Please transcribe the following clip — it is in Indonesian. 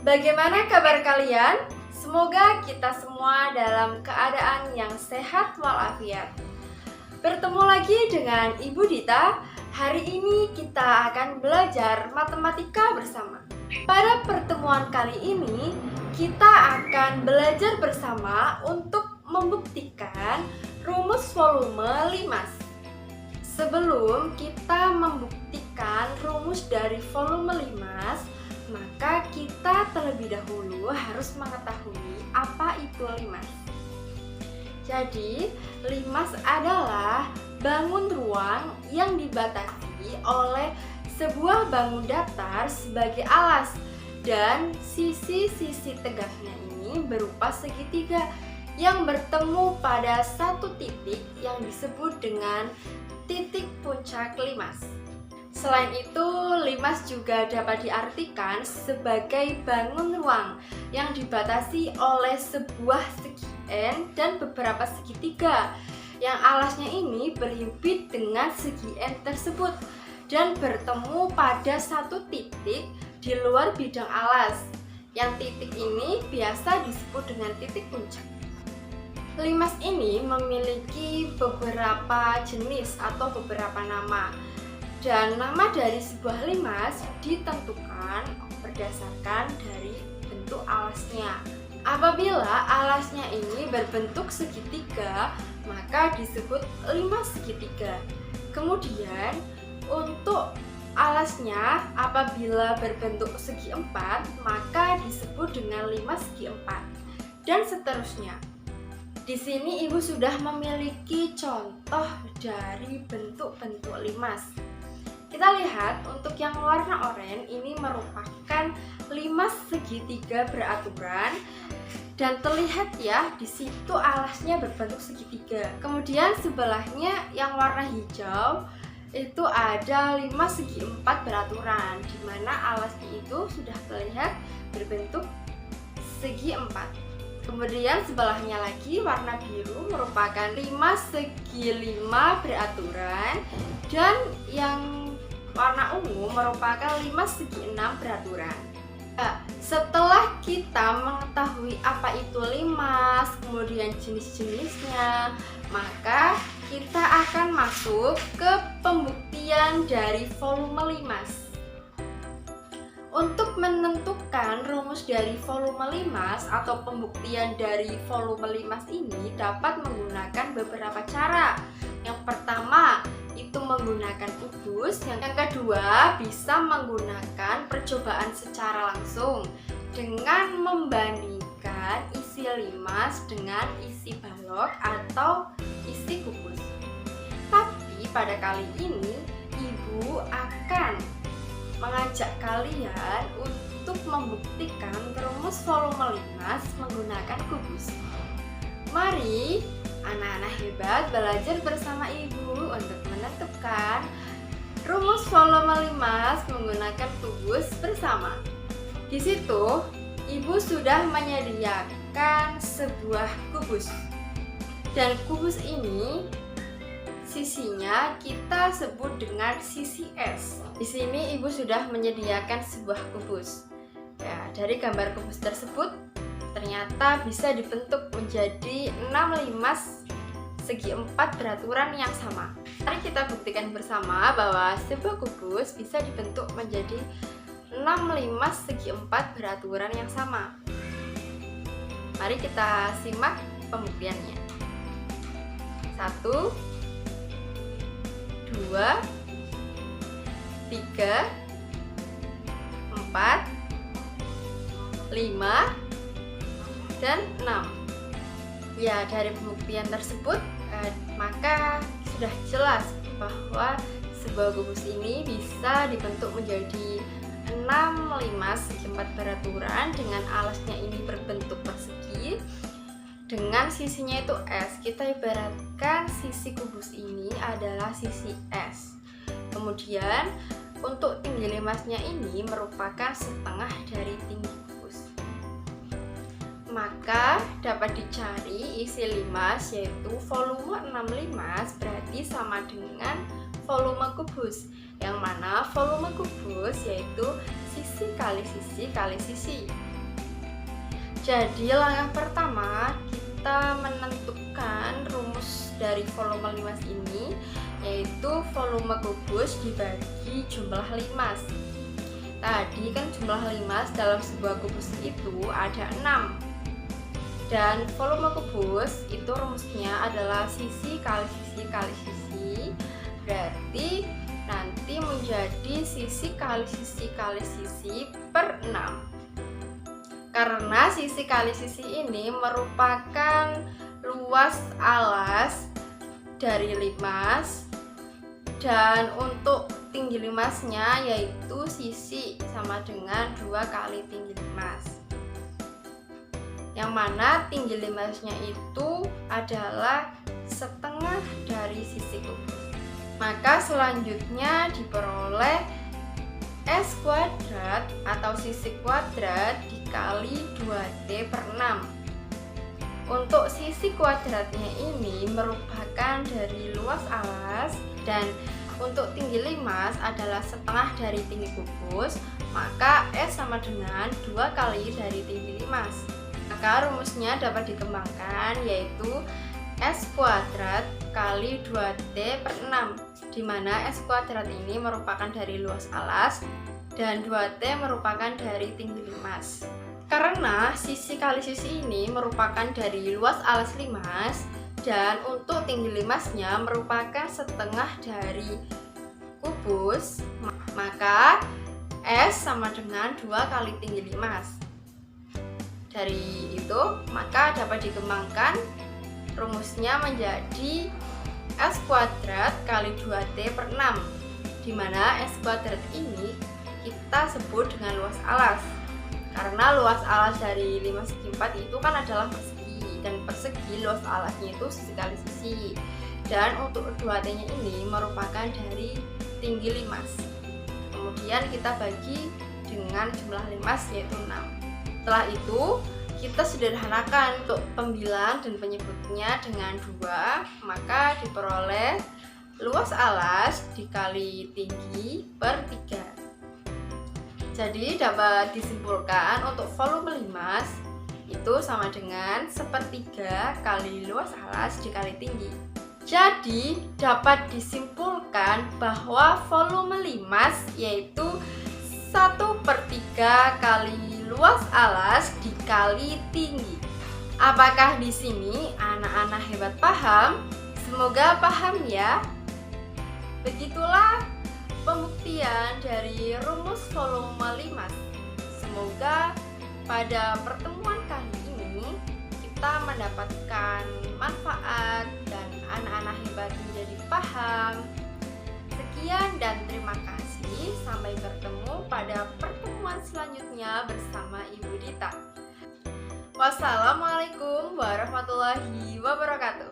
Bagaimana kabar kalian? Semoga kita semua dalam keadaan yang sehat walafiat. Bertemu lagi dengan Ibu Dita. Hari ini kita akan belajar matematika bersama. Pada pertemuan kali ini, kita akan belajar bersama untuk membuktikan rumus volume limas. Sebelum kita membuktikan rumus dari volume limas, maka kita terlebih dahulu harus mengetahui apa itu limas. Jadi, limas adalah bangun ruang yang dibatasi oleh sebuah bangun datar sebagai alas, dan sisi-sisi tegaknya ini berupa segitiga yang bertemu pada satu titik yang disebut dengan titik puncak limas. Selain itu, limas juga dapat diartikan sebagai bangun ruang yang dibatasi oleh sebuah segi N dan beberapa segitiga yang alasnya ini berhimpit dengan segi N tersebut dan bertemu pada satu titik di luar bidang alas. Yang titik ini biasa disebut dengan titik puncak. Limas ini memiliki beberapa jenis atau beberapa nama. Dan nama dari sebuah limas ditentukan berdasarkan dari bentuk alasnya. Apabila alasnya ini berbentuk segitiga, maka disebut limas segitiga. Kemudian untuk alasnya apabila berbentuk segi empat, maka disebut dengan limas segi empat, dan seterusnya. Di sini Ibu sudah memiliki contoh dari bentuk-bentuk limas. Kita lihat untuk yang warna oranye ini merupakan limas segitiga beraturan dan terlihat ya di situ alasnya berbentuk segitiga. Kemudian sebelahnya yang warna hijau itu ada limas segi empat beraturan, di mana alasnya itu sudah terlihat berbentuk segi empat. Kemudian sebelahnya lagi warna biru merupakan limas segi lima beraturan, dan yang warna ungu merupakan limas segi enam beraturan. Setelah kita mengetahui apa itu limas, kemudian jenis-jenisnya, maka kita akan masuk ke pembuktian dari volume limas. Untuk menentukan rumus dari volume limas atau pembuktian dari volume limas ini dapat menggunakan beberapa cara. Yang pertama itu menggunakan kubus, yang kedua bisa menggunakan percobaan secara langsung dengan membandingkan isi limas dengan isi balok atau isi kubus. Tapi pada kali ini Ibu akan mengajak kalian untuk membuktikan rumus volume limas menggunakan kubus. Mari anak-anak hebat belajar bersama Ibu untuk menentukan rumus volume limas menggunakan kubus bersama. Di situ Ibu sudah menyediakan sebuah kubus, dan kubus ini sisinya kita sebut dengan sisi S. Di sini Ibu sudah menyediakan sebuah kubus. Ya, dari gambar kubus tersebut ternyata bisa dibentuk menjadi 6 limas segi empat beraturan yang sama. Mari kita buktikan bersama bahwa sebuah kubus bisa dibentuk menjadi 6 limas segi empat beraturan yang sama. Mari kita simak pembuktiannya. 1, 2, 3, 4, 5, dan 6. Ya, dari pembuktian tersebut maka sudah jelas bahwa sebuah kubus ini bisa dibentuk menjadi 6 limas segi empat beraturan dengan alasnya ini berbentuk persegi dengan sisinya itu S. Kita ibaratkan sisi kubus ini adalah sisi S. Kemudian untuk tinggi limasnya ini merupakan setengah dari tinggi kubus. Maka dapat dicari isi limas, yaitu volume 6 limas berarti sama dengan volume kubus, yang mana volume kubus yaitu sisi kali sisi kali sisi. Jadi langkah pertama kita menentukan rumus dari volume limas ini, yaitu volume kubus dibagi jumlah limas. Tadi kan jumlah limas dalam sebuah kubus itu ada 6. Dan volume kubus itu rumusnya adalah sisi kali sisi kali sisi. Berarti nanti menjadi sisi kali sisi kali sisi per 6. Karena sisi kali sisi ini merupakan luas alas dari limas, dan untuk tinggi limasnya yaitu sisi sama dengan 2 kali tinggi limas, yang mana tinggi limasnya itu adalah setengah dari sisi kubus. Maka selanjutnya diperoleh S kuadrat atau sisi kuadrat dikali 2T per 6. Untuk sisi kuadratnya ini merupakan dari luas alas, dan untuk tinggi limas adalah setengah dari tinggi kubus, maka S sama dengan 2 kali dari tinggi limas. Maka rumusnya dapat dikembangkan, yaitu S kuadrat kali 2T per 6, di mana S kuadrat ini merupakan dari luas alas dan 2T merupakan dari tinggi limas. Karena sisi kali sisi ini merupakan dari luas alas limas, dan untuk tinggi limasnya merupakan setengah dari kubus, maka S sama dengan 2 kali tinggi limas. Dari itu maka dapat dikembangkan, rumusnya menjadi S kuadrat kali 2T per 6, di mana S kuadrat ini kita sebut dengan luas alas. Karena luas alas dari 5/4 itu kan adalah persegi, dan persegi luas alasnya itu sisi kali sisi. Dan untuk 2T nya ini merupakan dari tinggi limas. Kemudian kita bagi dengan jumlah limas yaitu 6. Setelah itu kita sederhanakan untuk pembilang dan penyebutnya dengan 2, maka diperoleh luas alas dikali tinggi per 3. Jadi dapat disimpulkan untuk volume limas itu sama dengan 1/3 kali luas alas dikali tinggi. Jadi dapat disimpulkan bahwa volume limas yaitu 1/3 kali luas alas dikali tinggi. Apakah di sini anak-anak hebat paham? Semoga paham ya. Begitulah pembuktian dari rumus volume limas. Semoga pada pertemuan kali ini kita mendapatkan manfaat dan anak-anak hebat menjadi paham. Sekian dan terima kasih. Sampai bertemu pada pertemuan selanjutnya bersama Ibu Dita. Wassalamualaikum warahmatullahi wabarakatuh.